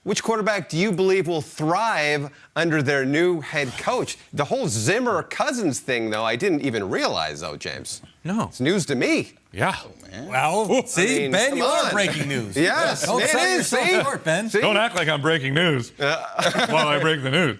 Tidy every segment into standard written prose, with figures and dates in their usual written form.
Which quarterback do you believe will thrive under their new head coach? The whole Zimmer-Cousins thing, though, I didn't even realize, though, James. No. It's news to me. Yeah. Well, see, Ben, you are breaking news. Yes, Don't it sell is. yourself See? short, Ben. See? Don't act like I'm breaking news while I break the news.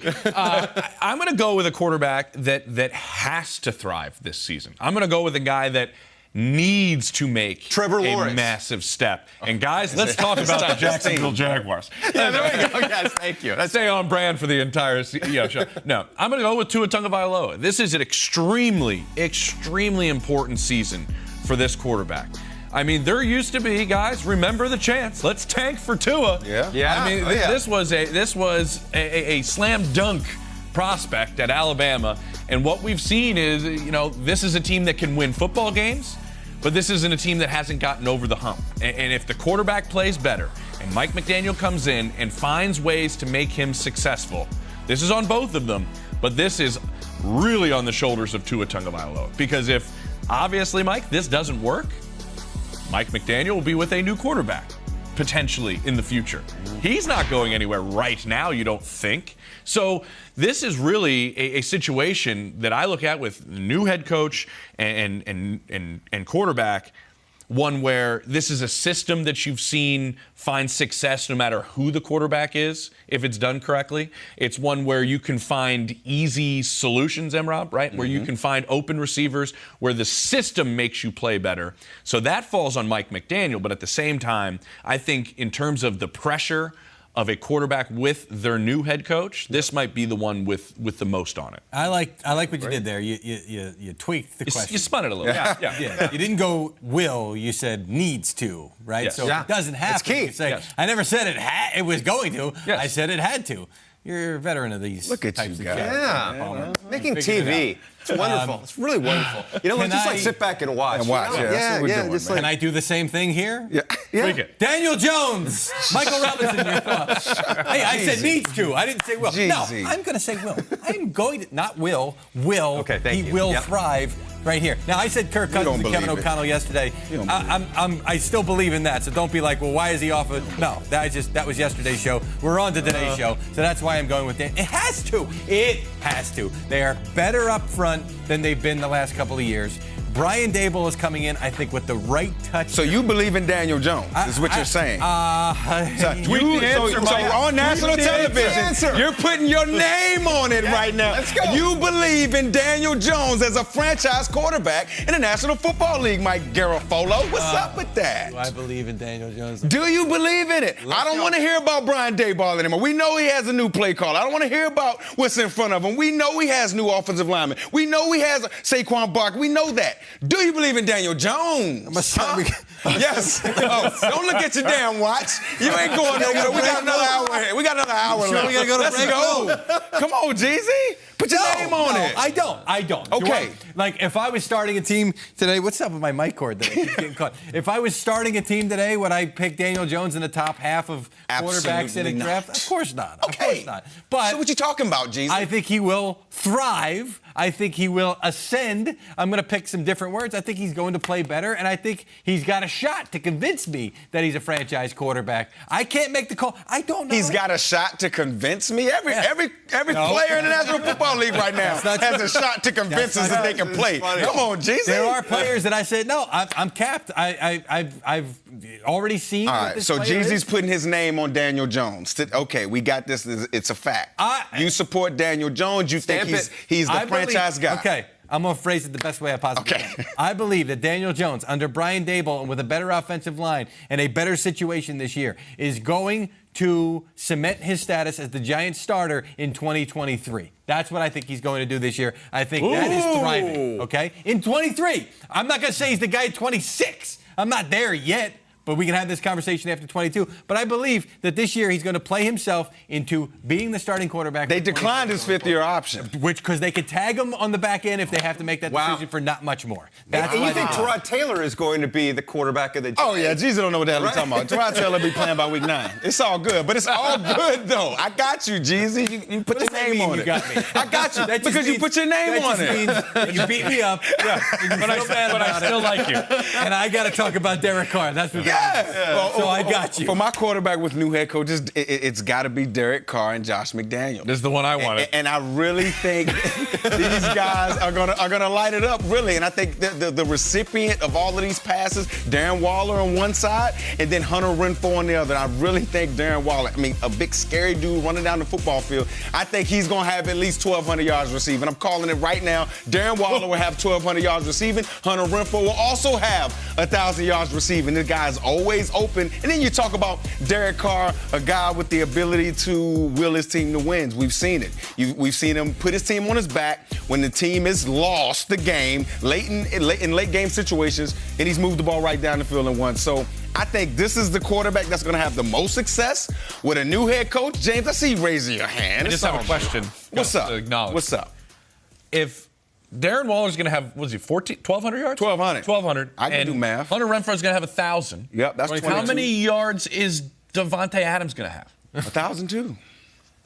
I'm going to go with a quarterback that has to thrive this season. I'm going to go with a guy that needs to make Trevor a Lawrence. massive step. And guys, let's talk about the Jacksonville Jaguars. Yeah, there we go. Yes, thank you. Let's stay on brand for the entire show. No, I'm going to go with Tua Tagovailoa. This is an extremely, extremely important season for this quarterback. I mean, there used to be, guys, remember the chants. Let's tank for Tua. Yeah. I mean, this was a slam dunk prospect at Alabama. And what we've seen is, this is a team that can win football games, but this isn't a team that hasn't gotten over the hump. And if the quarterback plays better and Mike McDaniel comes in and finds ways to make him successful, this is on both of them, but this is really on the shoulders of Tua Tagovailoa. Because if, obviously, Mike, this doesn't work, Mike McDaniel will be with a new quarterback, potentially, in the future. He's not going anywhere right now, you don't think. So this is really a situation that I look at with new head coach and quarterback, one where this is a system that you've seen find success no matter who the quarterback is, if it's done correctly. It's one where you can find easy solutions, Emrob, right? Where you can find open receivers, where the system makes you play better. So that falls on Mike McDaniel, but at the same time, I think in terms of the pressure of a quarterback with their new head coach, this might be the one with the most on it. I like what you did there. You tweaked the question. You spun it a little. Yeah. You didn't go will. You said needs to, right? Yes. So it doesn't have That's to. key. You say, Yes. I never said it was going to. Yes. I said it had to. You're a veteran of these Look at types you of guys. jobs. Yeah. Making Figured it TV. It's wonderful. It's really wonderful. Can Just I- like sit back and watch. And watch, yeah, that's what we're doing, just man. like, Can I do the same thing here? yeah. Tweak it. Daniel Jones, Michael Robinson, your thoughts? Hey, I said needs to. I didn't say will. No, Jeezy. I'm going to say will. I'm going to, not will. Okay, thank he you. will Yep. thrive right here. Now, I said Kirk Cousins don't and Kevin believe it. O'Connell yesterday. You don't believe I still believe in that, so don't be like, well, why is he off of? No, that was yesterday's show. We're on to today's show, so that's why I'm going with Dan. It has to. It has to. They are better up front than they've been the last couple of years. Brian Daboll is coming in, I think, with the right touch. So you believe in Daniel Jones, is what you're saying. So Mike. on national television, you're putting your name on it right now. Let's go. You believe in Daniel Jones as a franchise quarterback in the National Football League, Mike Garafolo. What's up with that? Do I believe in Daniel Jones? Do you believe in it? I don't want to hear about Brian Daboll anymore. We know he has a new play call. I don't want to hear about what's in front of him. We know he has new offensive linemen. We know he has Saquon Barkley. We know that. Do you believe in Daniel Jones? Huh? Yes. Oh, don't look at your damn watch. You ain't going nowhere. We got another hour here. We got another hour left. we gotta go to Let's break? go. Come on, Jeezy. Put your name on it. I don't. Okay. Like, if I was starting a team today, what's up with my mic cord that I keep getting caught? If I was starting a team today, would I pick Daniel Jones in the top half of quarterbacks in a Absolutely draft? not. Of course not. Okay. Of course not. But So what you talking about, Jeezy? I think he will thrive. I think he will ascend. I'm going to pick some different words. I think he's going to play better, and I think he's got a shot to convince me that he's a franchise quarterback. I can't make the call. I don't know. He's got a shot to convince me. Every No. player in the National Football League right now not has true. a shot to convince us That's not that they true. can play. funny. Come on, Jeezy. There are players that I said, no, I'm capped. I've already seen. All what right, this so player Jeezy's is. putting his name on Daniel Jones. Okay, we got this. It's a fact. You support Daniel Jones. You think Stamp he's the I believe- franchise guy. Okay, I'm going to phrase it the best way I possibly Okay. can. I believe that Daniel Jones, under Brian Daboll and with a better offensive line and a better situation this year, is going to cement his status as the Giants starter in 2023. That's what I think he's going to do this year. I think that is thriving, okay? In 23. I'm not going to say he's the guy at 26. I'm not there yet. But we can have this conversation after 22. But I believe that this year he's going to play himself into being the starting quarterback. They declined his fifth-year option. Because they could tag him on the back end if they have to make that decision for not much more. That's and why you think they- Tyrod Taylor is going to be the quarterback of the Oh, yeah, Jeezy don't know what the hell he's talking about. Tyrod Taylor be playing by week 9. It's all good, but it's all good, though. I got you, Jeezy. You put your What does that name mean on you it. got me? I got you, That just because you means- put your name that on just it. means that you beat me up. But I still like you. And I got to talk about Derek Carr. That's what Yeah. Well, So I got you. For my quarterback with new head coaches, it's got to be Derek Carr and Josh McDaniels. This is the one I wanted. And I really think these guys are gonna light it up, really. And I think the recipient of all of these passes, Darren Waller on one side, and then Hunter Renfrow on the other. I really think Darren Waller, I mean, a big scary dude running down the football field. I think he's gonna have at least 1,200 yards receiving. I'm calling it right now. Darren Waller will have 1,200 yards receiving. Hunter Renfrow will also have 1,000 yards receiving. This guy's always open. And then you talk about Derek Carr, a guy with the ability to will his team to wins. We've seen it. We've seen him put his team on his back when the team has lost the game in late game situations, and he's moved the ball right down the field and won. So I think this is the quarterback that's going to have the most success with a new head coach. James, I see you raising your hand. I just have a question. What's up? To acknowledge. What's up? If Darren Waller's going to have, what is he, 1,200 yards? 1,200. 1,200. I can and do math. Hunter Renfrow's going to have 1,000. Yep, that's 22. How many yards is Devontae Adams going to have? 1,000 too.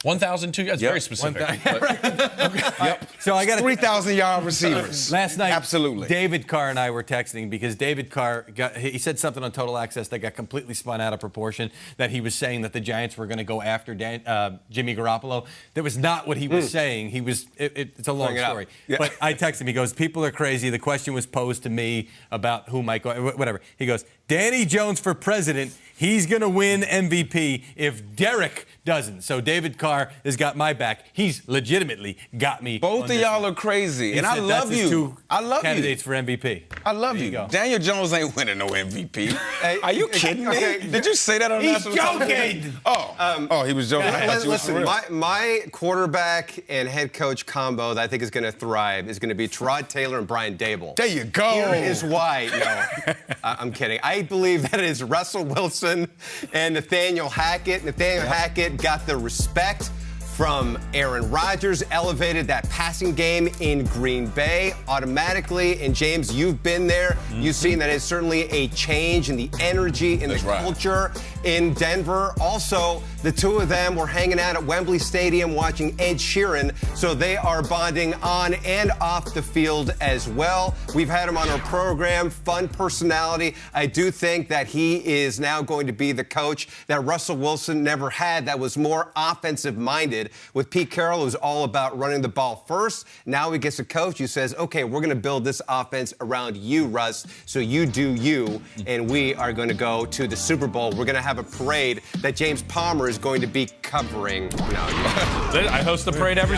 1,002 yards. Yep. Very specific. Yep. So I got 3,000-yard receivers. Last night, Absolutely. David Carr and I were texting because David Carr he said something on Total Access that got completely spun out of proportion. That he was saying that the Giants were going to go after Jimmy Garoppolo. That was not what he was saying. He was. It's a long story. Yeah. But I texted him. He goes, "People are crazy." The question was posed to me about who might go. Whatever. He goes, "Danny Jones for president. He's going to win MVP if Derek doesn't." So David Carr has got my back. He's legitimately got me. Both of y'all are crazy, and I love you. I love you. Candidates for MVP. I love you. go. Daniel Jones ain't winning no MVP. Hey, Are you kidding me? okay. Did you say that on He's national television? joking. Oh, he was joking. I thought you was for Listen, real. my quarterback and head coach combo that I think is going to thrive is going to be Tyrod Taylor and Brian Dable. There you go. Here is why. No, I'm kidding. I believe that it is Russell Wilson and Nathaniel Hackett. Nathaniel Hackett got the respect from Aaron Rodgers, elevated that passing game in Green Bay automatically. And James, you've been there. You've seen that it's certainly a change in the energy, in the culture in Denver. Also, the two of them were hanging out at Wembley Stadium watching Ed Sheeran, so they are bonding on and off the field as well. We've had him on our program, fun personality. I do think that he is now going to be the coach that Russell Wilson never had, that was more offensive-minded. With Pete Carroll, who's all about running the ball first. Now he gets a coach who says, okay, we're going to build this offense around you, Russ, so you do you, and we are going to go to the Super Bowl. We're going to have a parade that James Palmer is going to be covering. No. I host the parade every